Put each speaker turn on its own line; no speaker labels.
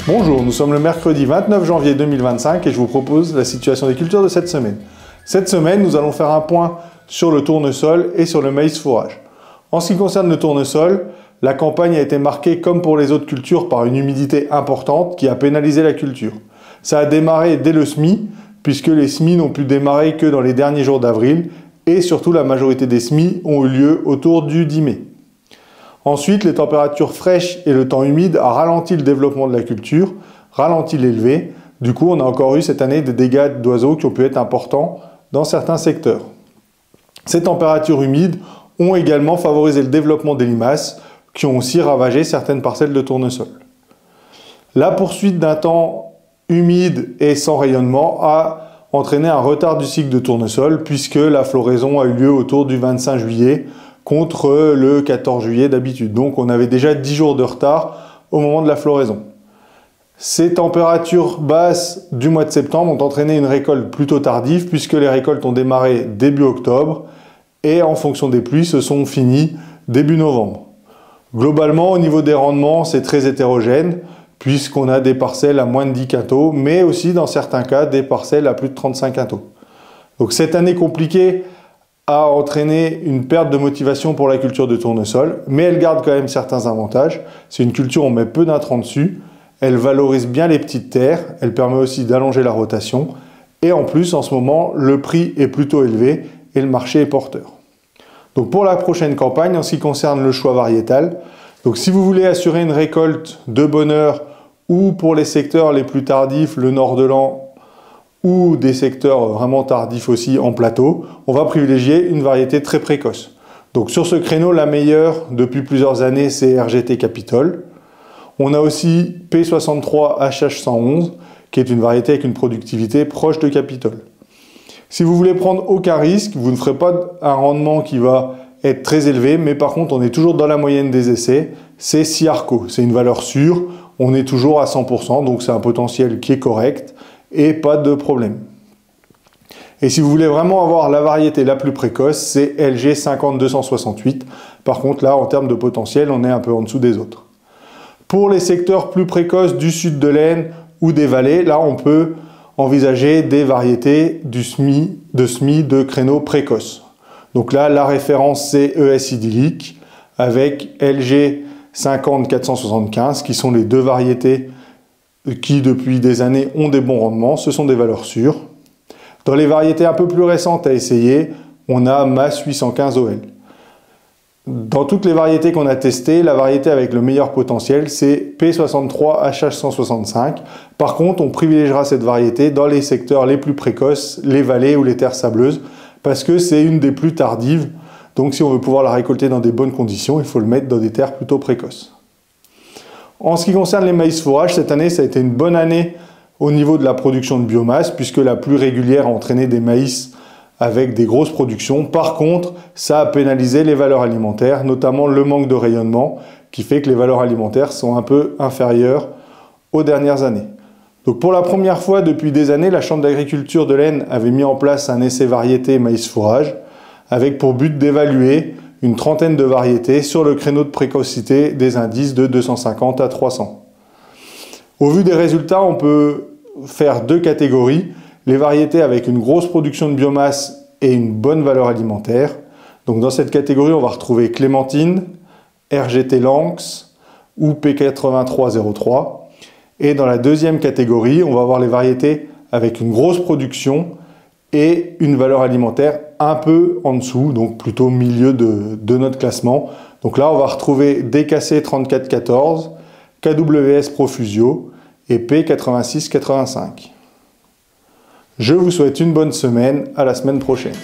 Bonjour, nous sommes le mercredi 29 janvier 2025 et je vous propose la situation des cultures de cette semaine. Cette semaine, nous allons faire un point sur le tournesol et sur le maïs fourrage. En ce qui concerne le tournesol, la campagne a été marquée comme pour les autres cultures par une humidité importante qui a pénalisé la culture. Ça a démarré dès le semis, puisque les semis n'ont pu démarrer que dans les derniers jours d'avril et surtout la majorité des semis ont eu lieu autour du 10 mai. Ensuite, les températures fraîches et le temps humide a ralenti le développement de la culture, ralenti l'élevée. Du coup, on a encore eu cette année des dégâts d'oiseaux qui ont pu être importants dans certains secteurs. Ces températures humides ont également favorisé le développement des limaces qui ont aussi ravagé certaines parcelles de tournesol. La poursuite d'un temps humide et sans rayonnement a entraîné un retard du cycle de tournesol puisque la floraison a eu lieu autour du 25 juillet contre le 14 juillet d'habitude. Donc on avait déjà 10 jours de retard au moment de la floraison. Ces températures basses du mois de septembre ont entraîné une récolte plutôt tardive puisque les récoltes ont démarré début octobre et en fonction des pluies se sont finies début novembre. Globalement, au niveau des rendements, c'est très hétérogène puisqu'on a des parcelles à moins de 10 quintaux, mais aussi dans certains cas des parcelles à plus de 35 quintaux. Donc cette année compliquée a entraîné une perte de motivation pour la culture de tournesol, mais elle garde quand même certains avantages. C'est une culture où on met peu d'intrants dessus, elle valorise bien les petites terres, elle permet aussi d'allonger la rotation, et en plus, en ce moment, le prix est plutôt élevé et le marché est porteur. Donc pour la prochaine campagne, en ce qui concerne le choix variétal, donc si vous voulez assurer une récolte de bonne heure, ou pour les secteurs les plus tardifs, le nord de l'An, ou des secteurs vraiment tardifs aussi en plateau, on va privilégier une variété très précoce. Donc sur ce créneau, la meilleure depuis plusieurs années, c'est RGT Capitole. On a aussi P63 HH111, qui est une variété avec une productivité proche de Capitole. Si vous voulez prendre aucun risque, vous ne ferez pas un rendement qui va être très élevé, mais par contre, on est toujours dans la moyenne des essais, c'est Siarco. C'est une valeur sûre, on est toujours à 100%, donc c'est un potentiel qui est correct et pas de problème. Et si vous voulez vraiment avoir la variété la plus précoce, c'est LG 50268. Par contre, là, en termes de potentiel, on est un peu en dessous des autres. Pour les secteurs plus précoces du sud de l'Aisne ou des vallées, là, on peut envisager des variétés de créneaux précoces. Donc là, la référence, c'est ES idyllique avec LG 50475, qui sont les deux variétés qui, depuis des années, ont des bons rendements. Ce sont des valeurs sûres. Dans les variétés un peu plus récentes à essayer, on a MAS 815 OL. Dans toutes les variétés qu'on a testées, la variété avec le meilleur potentiel, c'est P63 HH165. Par contre, on privilégiera cette variété dans les secteurs les plus précoces, les vallées ou les terres sableuses, parce que c'est une des plus tardives. Donc si on veut pouvoir la récolter dans des bonnes conditions, il faut le mettre dans des terres plutôt précoces. En ce qui concerne les maïs fourrages, cette année, ça a été une bonne année au niveau de la production de biomasse, puisque la pluie régulière a entraîné des maïs avec des grosses productions. Par contre, ça a pénalisé les valeurs alimentaires, notamment le manque de rayonnement, qui fait que les valeurs alimentaires sont un peu inférieures aux dernières années. Donc pour la première fois depuis des années, la Chambre d'agriculture de l'Aisne avait mis en place un essai variété maïs fourrage, avec pour but d'évaluer une trentaine de variétés sur le créneau de précocité des indices de 250 à 300. Au vu des résultats, on peut faire deux catégories. Les variétés avec une grosse production de biomasse et une bonne valeur alimentaire. Donc dans cette catégorie, on va retrouver Clémentine, RGT Lanx ou P8303. Et dans la deuxième catégorie, on va avoir les variétés avec une grosse production et une valeur alimentaire un peu en dessous, donc plutôt milieu de notre classement. Donc là, on va retrouver DKC 3414, KWS Profusio et P8685. Je vous souhaite une bonne semaine, à la semaine prochaine.